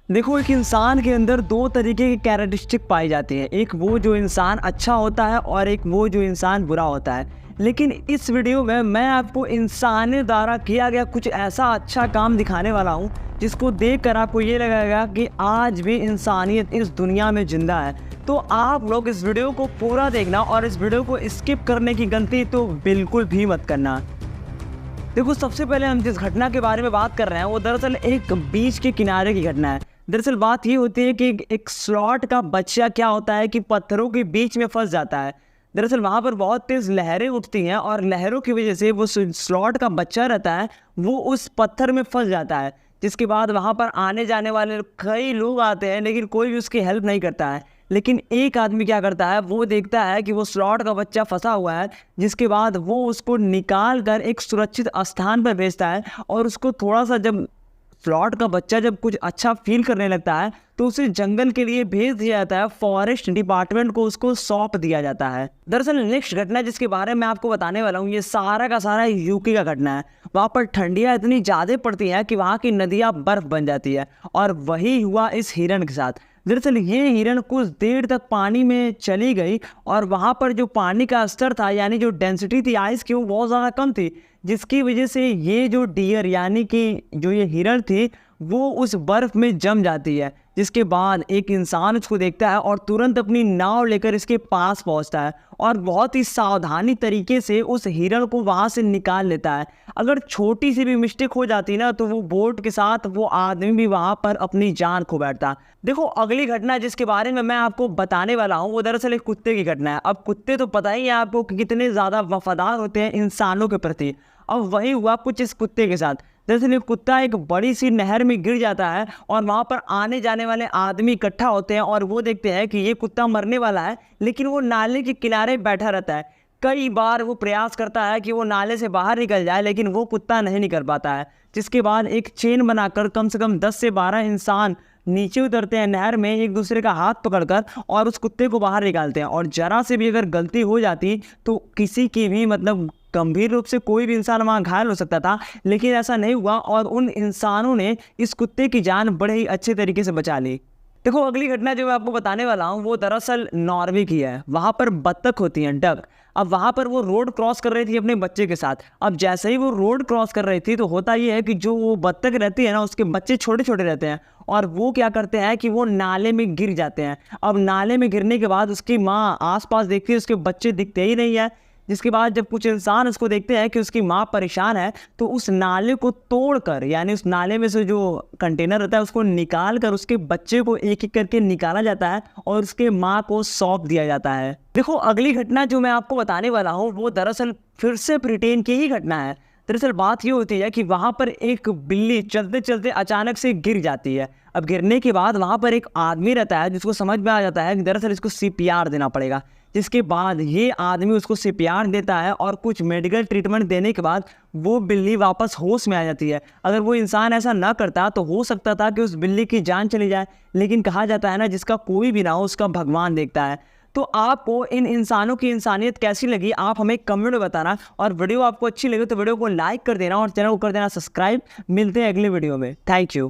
देखो, एक इंसान के अंदर दो तरीके की कैरेक्टरिस्टिक पाई जाती है। एक वो जो इंसान अच्छा होता है और एक वो जो इंसान बुरा होता है। लेकिन इस वीडियो में मैं आपको इंसान द्वारा किया गया कुछ ऐसा अच्छा काम दिखाने वाला हूँ जिसको देखकर आपको ये लगेगा कि आज भी इंसानियत इस दुनिया में जिंदा है। तो आप लोग इस वीडियो को पूरा देखना और इस वीडियो को स्किप करने की गलती तो बिल्कुल भी मत करना। देखो, सबसे पहले हम जिस घटना के बारे में बात कर रहे हैं वो दरअसल एक बीच के किनारे की घटना है। दरअसल बात ये होती है कि एक स्लॉट का बच्चा क्या होता है कि पत्थरों के बीच में फंस जाता है। दरअसल वहाँ पर बहुत तेज़ लहरें उठती हैं और लहरों की वजह से वो स्लॉट का बच्चा रहता है वो उस पत्थर में फंस जाता है। जिसके बाद वहाँ पर आने जाने वाले कई लोग आते हैं लेकिन कोई भी उसकी हेल्प नहीं करता है। लेकिन एक आदमी क्या करता है, वो देखता है कि वो स्लॉट का बच्चा फंसा हुआ है। जिसके बाद वो उसको निकाल कर एक सुरक्षित स्थान पर भेजता है और उसको थोड़ा सा जब स्लॉट का बच्चा जब कुछ अच्छा फील करने लगता है तो उसे जंगल के लिए भेज दिया जाता है। फॉरेस्ट डिपार्टमेंट को उसको सौंप दिया जाता है। दरअसल नेक्स्ट घटना जिसके बारे में आपको बताने वाला हूँ ये सारा का सारा यूके का घटना है। वहाँ पर ठंडियाँ इतनी ज़्यादा पड़ती हैं कि वहाँ की नदियाँ बर्फ बन जाती है और वही हुआ इस हिरण के साथ। दरअसल ये हिरण कुछ देर तक पानी में चली गई और वहाँ पर जो पानी का स्तर था यानी जो डेंसिटी थी आइस की वो बहुत ज़्यादा कम थी। जिसकी वजह से ये जो डियर यानी कि जो ये हिरण थी वो उस बर्फ़ में जम जाती है। जिसके बाद एक इंसान उसको देखता है और तुरंत अपनी नाव लेकर इसके पास पहुंचता है और बहुत ही सावधानी तरीके से उस हिरण को वहां से निकाल लेता है। अगर छोटी सी भी मिस्टेक हो जाती ना तो वो बोट के साथ वो आदमी भी वहां पर अपनी जान खो बैठता। देखो, अगली घटना जिसके बारे में मैं आपको बताने वाला हूँ वो दरअसल एक कुत्ते की घटना है। अब कुत्ते तो पता ही है आपको कि कितने ज़्यादा वफादार होते हैं इंसानों के प्रति। अब वही हुआ कुछ इस कुत्ते के साथ। दरअसल ये कुत्ता एक बड़ी सी नहर में गिर जाता है और वहाँ पर आने जाने वाले आदमी इकट्ठा होते हैं और वो देखते हैं कि ये कुत्ता मरने वाला है लेकिन वो नाले के किनारे बैठा रहता है। कई बार वो प्रयास करता है कि वो नाले से बाहर निकल जाए लेकिन वो कुत्ता नहीं निकल पाता है। जिसके बाद एक चेन बनाकर कम से कम 10 से 12 इंसान नीचे उतरते हैं नहर में एक दूसरे का हाथ पकड़कर और उस कुत्ते को बाहर निकालते हैं। और जरा से भी अगर गलती हो जाती तो किसी की भी गंभीर रूप से कोई भी इंसान वहाँ घायल हो सकता था। लेकिन ऐसा नहीं हुआ और उन इंसानों ने इस कुत्ते की जान बड़े ही अच्छे तरीके से बचा ली। देखो, अगली घटना जो मैं आपको बताने वाला हूँ वो दरअसल नॉर्वे की है। वहाँ पर बत्तख होती हैं, डक। अब वहाँ पर वो रोड क्रॉस कर रही थी अपने बच्चे के साथ। अब जैसे ही वो रोड क्रॉस कर रही थी तो होता ये है कि जो वो बत्तख रहती है ना उसके बच्चे छोटे छोटे रहते हैं और वो क्या करते हैं कि वो नाले में गिर जाते हैं। अब नाले में गिरने के बाद उसकी माँ आसपास देखती है, उसके बच्चे दिखते ही नहीं है। जिसके बाद जब कुछ इंसान उसको देखते हैं कि उसकी माँ परेशान है तो उस नाले को तोड़कर यानी उस नाले में से जो कंटेनर रहता है उसको निकाल कर उसके बच्चे को एक एक करके निकाला जाता है और उसके माँ को सौंप दिया जाता है। देखो, अगली घटना जो मैं आपको बताने वाला हूँ वो दरअसल फिर से ब्रिटेन की ही घटना है। दरअसल बात ये होती है कि वहाँ पर एक बिल्ली चलते चलते अचानक से गिर जाती है। अब गिरने के बाद वहाँ पर एक आदमी रहता है जिसको समझ में आ जाता है कि दरअसल इसको सीपीआर देना पड़ेगा। जिसके बाद ये आदमी उसको सीपीआर देता है और कुछ मेडिकल ट्रीटमेंट देने के बाद वो बिल्ली वापस होश में आ जाती है। अगर वो इंसान ऐसा ना करता तो हो सकता था कि उस बिल्ली की जान चली जाए। लेकिन कहा जाता है ना, जिसका कोई भी ना हो उसका भगवान देखता है। तो आपको इन इंसानों की इंसानियत कैसी लगी आप हमें कमेंट में बताना और वीडियो आपको अच्छी लगी तो वीडियो को लाइक कर देना और चैनल को कर देना सब्सक्राइब। मिलते हैं अगले वीडियो में। Thank you.